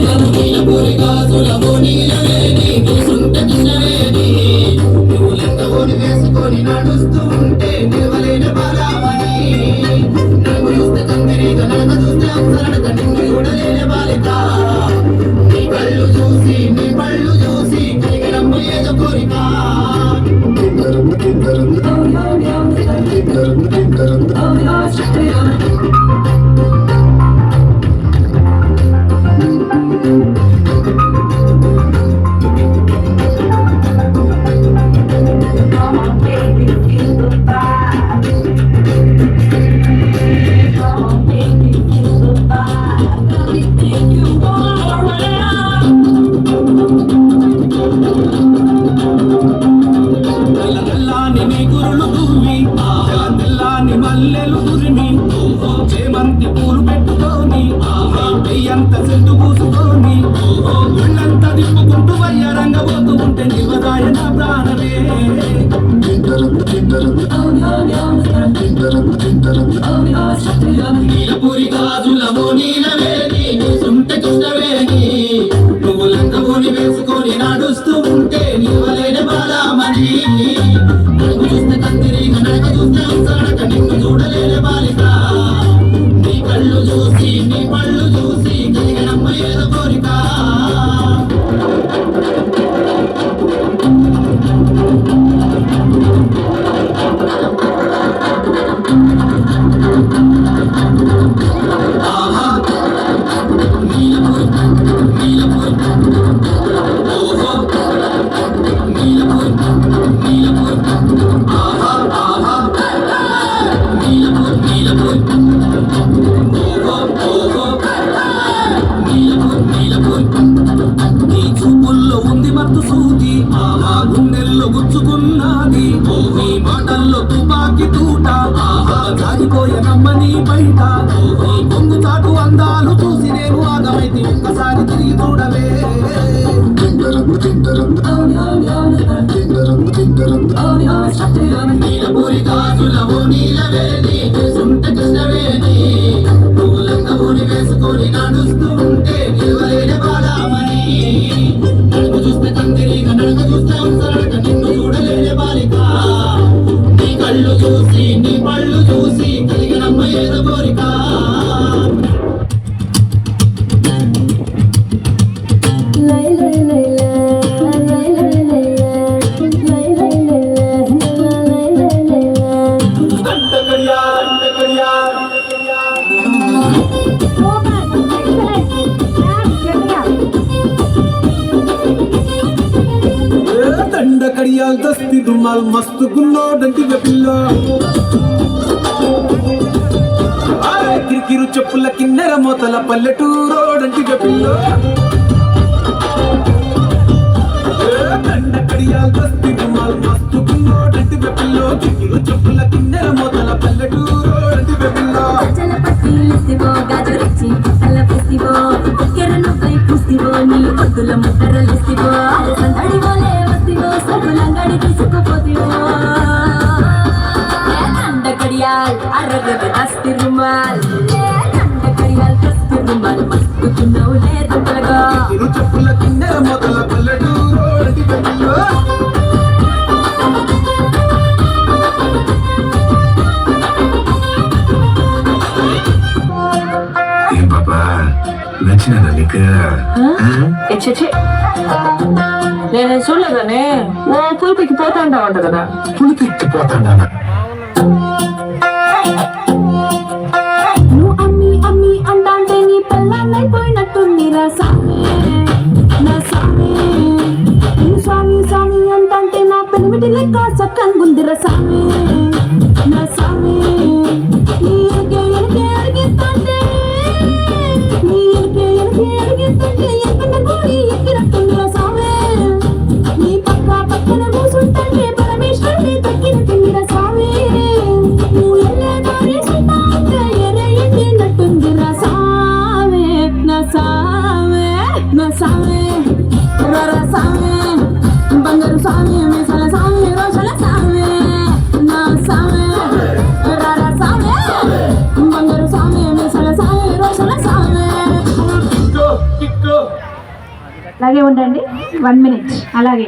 నీలపూరి గాజులవో నీలవేణి కూసుంట కృష్ణవేణి నువ్వు లెక్కవోని వేసుకొని నడుస్తూ ఉంటే నిలవలేని బలామణి నడుము చూస్తే కందిరీగ నడక చూస్తే అప్సరడక నిన్ను చూడలేని బాలిక నీ కళ్ళు చూసి నీ పళ్ళు చూసి కలిగినమ్మ ఏదో కోరిక మల్లెలు తురిమి చేమంతి పూలు పెట్టుకొని ఎంత చెట్టు పూసుకొని ఒళ్ళంతా తిప్పుకుంటూ వయ్యారంగబోతూ ఉంటే నివదాయ నా ప్రాణమే నీలపూరి గాజులవో నీలవేణి కూసుంటే కృష్ణవేణి నువ్వు లంకవోని వేసుకొని నడుస్తూ ఉంటే నిలవలేని బాలామణి నడుము చూస్తే కందిరీగ నడక చూస్తే అప్సరడక నిన్ను చూడలేని బాలిక నీ కళ్ళు చూసి నీ పళ్ళు చూసి కలిగినమ్మ ఏదో కోరిక నీ చూపుల్లో ఉంది మత్తు సూది గుండెల్లో గుచ్చుకున్నది నీ మాటల్లో తుపాకి తూట జారిపోయనమ్మ నీ బయట నీ కొంగు చాటు అందాలు చూసి నేను ఆగమైతే ఒక్కసారి తిరిగి చూడవే నీలపూరి గాజులవో నీలవేణి కూసుంట కృష్ణవేణి నువ్వు లంకవోని వేసుకొని నడుస్తూ ఉంటే నిలవలేని బాలామణి నడుము చూస్తే కందిరీగ నడక చూస్తే అప్సరడక నిన్ను చూడలేని బాలిక నీ కళ్ళు చూసి నీ పళ్ళు చూసి కలిగినమ్మ ఏదో కోరిక దండ కడియాల్ దస్తి రుమాల్ మస్తు గున్నోడంటి పిల్లో కిరికిరు చెప్పుల కిన్నెర మోతల పల్లెటూరోడంటి పిల్లో దండ కడియాల్ దస్తి రుమాల్ మస్తు గున్నోడంటి పిల్లో కిరికిరు చెప్పుల కిన్నెర మోతల పల్లెటూరోడంటి పిల్లో చల పట్టిలిస్తివో గాజురిచ్చి అల్ల పుస్తివో కెరను పై పుస్తివో నీ ఒద్దుల ముద్దరలిస్తివో సందడి వలే వస్తివో సగులంగడి తీసుకుపోతివో దండ కడియాల్ అర్రగ దస్తి రుమాల్ దండ కడియాల్ దస్తి రుమాల్ మస్తు గున్నవు లేదంటలగా కిరికిరు చెప్పుల కిన్నెర మోతల పల్లెటూరోడంటి పిల్లో నచ్చినా నీకు నేను చూడలేదనే ఓ పులిపికి పోతా ఉంటావంట కదా పులిపిక్కి పోతాడా నువ్వు అమ్మి అమ్మి అంటాంటే నీ పెళ్ళాన్నైపోయినట్టుంది రా సామి నా సామి నువ్వు స్వామి స్వామి అంటాంటే నా పెనిమిటి లెక్క చక్కనుంది రా సామి నా సామి నీ ఎనకే ఎనకే అడిగిస్తుంటే నీ ఎనకే ఎనకే అడిగిస్తుంటే ఎక్కడ కోడి ఎక్కినట్టుంది రా సామి నీ పక్క పక్కన కూసుంటే పరమేశ్వరుని తక్కినట్టుంది రా సామి నువ్వు ఎల్లే దారి సుతా ఉంటే ఎర్ర ఎండినట్టుంది రా సామి నా సామి నా సామి రా సామి బంగారు సామి మీసాల సామి రోషల సామి నా సామి రా సామి బంగారు సామి మీసాల సామి రోషల సామి కిక్కు అలాగే ఉండండి 1 minute అలాగే